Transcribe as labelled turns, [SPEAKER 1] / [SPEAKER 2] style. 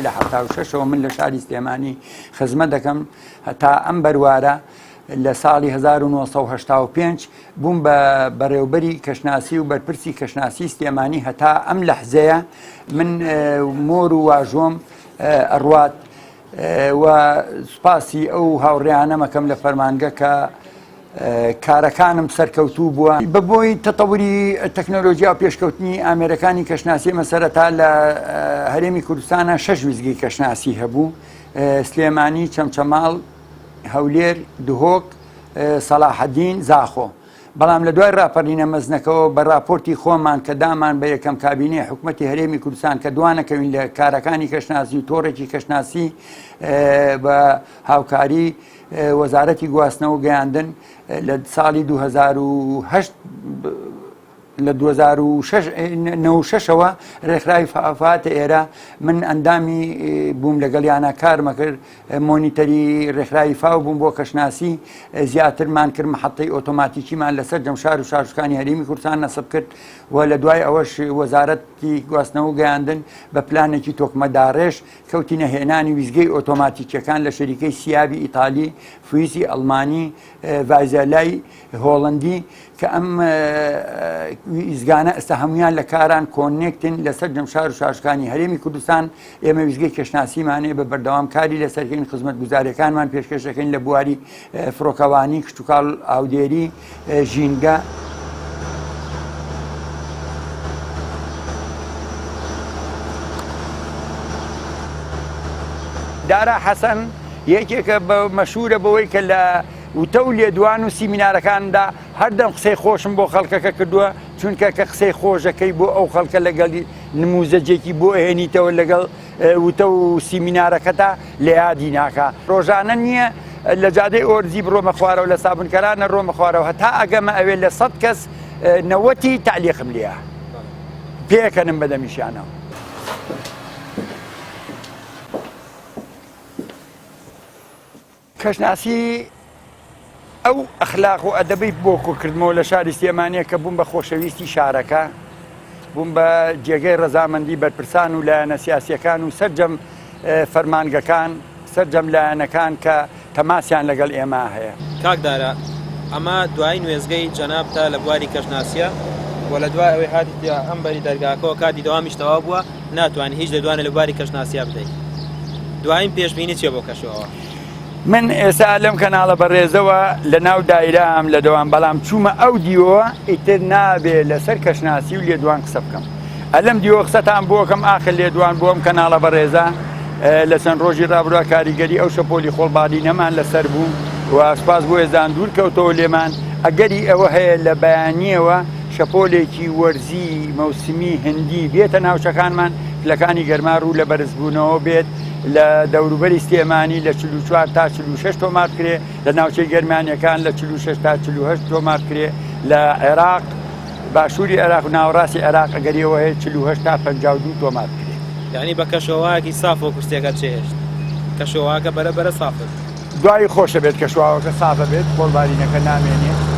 [SPEAKER 1] لە 76ەوە من لە شاری سلێمانی خزمەت دەکەم هەتا ئەم بەروارە لە ساڵی 1985 بووم بە بەڕێوبەری کەشناسی و بەرپرسی کەشناسی سلێمانی هەتا ئەم لەحزەیە من مۆر و واژۆم ئەڕوات و سوپاسی ئەو هاوڕێیانەمەکەم لە فەرمانگە کە کارەکانم سەرکەوتوو بووە بەبۆی تەتەوری تەکنۆلۆژیا و پێشکەوتنی ئامێرەکانی کەشناسی مەسەرەتا لە هەرێمی کوردستانە 6 ویزگی کەشناسی هەبوو سلێمانی چەمچەماڵ هەولێر دهۆک سەلاحەدین زاخۆ بەڵام لە دوای ڕاپەڕینە مەزنەکەەوە بە راپۆرتی خۆمان کە دامان بە یەکەم کابینەی حکوومەتی هەرێمی کوردستان کە دوانەکەوین لە کارەکانی کەشناسی و تۆڕێکی کەشناسی بە هاوکاری وەزارەتی گواستنەوە گەیاندن لە ساڵی 2008 لە 2006ەوە ڕێکخراوی فعافاتە ئێرە من ئەندامی بووم لەگەڵیانە کارمە کرد مۆنیتەری ڕێکخراوی فاو بووم بۆ کەشناسی زیاترمان کرد محەتەی ئۆتۆماتیکیمان لەسەر جەمشار و شارشکانی هەرێمی کوردستان نەسب کرد و لە دوای ئەوەش وەزارەتی گواستنەوە گەیاندن بە پلانێکی تۆکمەداڕێژ کەوتینە هێنانی ویزگەی ئۆتۆماتیکیەکان لە شەریکەی سیابی ئیتالی سویسی ئەڵمانی ڤایزەلای هۆڵندی کە ئەم ویزگانە ئێستا هەمویان لە کاران کۆنێکتن لەسەر جەمشار و شارشکانی هەرێمی کوردستان ئێمە ویزگەی کەشناسیمانێ بە بەردەوام کاری لەسەرکەین خزمەت گوزاریەکانمان پێشکەشەکەین لە بواری فڕۆکەوانی کشتتوکاڵ ئاودێری ژینگە دارا حەسەن یەکێکە بە مەشهورە بەوەی کە لە وتە و لێدوان و سیمینارەکاندا هەردەم قسەی خۆشم بۆ خەڵکەکە کردووە چونکە کە قسەی خۆشەکەی بۆ ئەو خەڵکە لەگەڵ نموزەجێکی بۆ ئەهێنیتەوە لەگەڵ وتە و سیمینارەکەتا لە یادی ناکە ڕۆژانە نییە لە جادەی ئۆرزی بڕۆمە خوارەوە لە سابنکەرانە ڕۆمە خوارەوە هەتا ئەگەمە ئەوێ لە 100 کەس 90 تعلیقم لێە پێکەنم بەدەمیشانەوە. کەشناسی ئەو ئەخلاق و ئەدەبەی بۆ کۆکردمەوە لە شاری سلێمانیە کە بووم بە خۆشەویستی شارەکە بووم بە جێگەی ڕەزامەندی بەرپرسان و لایەنە سیاسیەکان و سەرجەم فەرمانگەکان سەرجەم لایەنەکان کە تەماسیان لەگەڵ ئێمە هەیە.
[SPEAKER 2] کاکدارە ئەمە دوای نوێزگەی جەنابتە لە بواری کەشناسیە و لە دوای ئەوەی هاتی ئەمبەری دەرگاکەەوە کاتی دەوامیشتەوە بووە ناتوانانی هیچ لەدوانە لە بواری کەشناسیە بدەیت. دوایین پێشبینی چێ بۆ کەشەوە؟
[SPEAKER 1] من ئێستا لەم کەناڵە بەڕێزەوە لە ناو دایرام لە دەوام بەڵام چوومە ئەو دیوە ئیتر نابێ لەسەر کەشناسی و لێدوان قسە بکەم. ئەلەم دیوە قسەتان بۆکەم ئاخر لێدوان بۆم کەناڵە بەڕێزە لە چەند ڕۆژی ڕابردووە کاریگەری ئەو شەپۆلی خۆڵبادی نەمان لەسەر بوو و سوپاس بۆ ێزان دوور کەوتەوە لێمان ئەگەری ئەوە هەیە لە بەیانیەوە شەپۆلێکی وەرزی مەوسمی هەندی بێتە ناوچەکانمان پلەکانی گەرما ڕوو لە بەرزبوونەوە بێت لە دەوروبەری سلێمانی لە 44 تا 46 تۆمار کرێ لە ناوچەی گەرمانیەکان لە 46 تا 48 تۆمار کرێ لە عێراق باشووری عێراق و ناوەڕاستی عێراق ئەگەریەوە هەیە 48 تا 52 تۆمار کرێ.
[SPEAKER 2] یعنی بە کەشەوەیەکی صاف و کوستێکە چێشت کەشەوەکە بەرەبەرە سافت
[SPEAKER 1] دوای خۆشە بێت کەشواوەکە سافە بێت خۆڵبارینەکە نامێنێت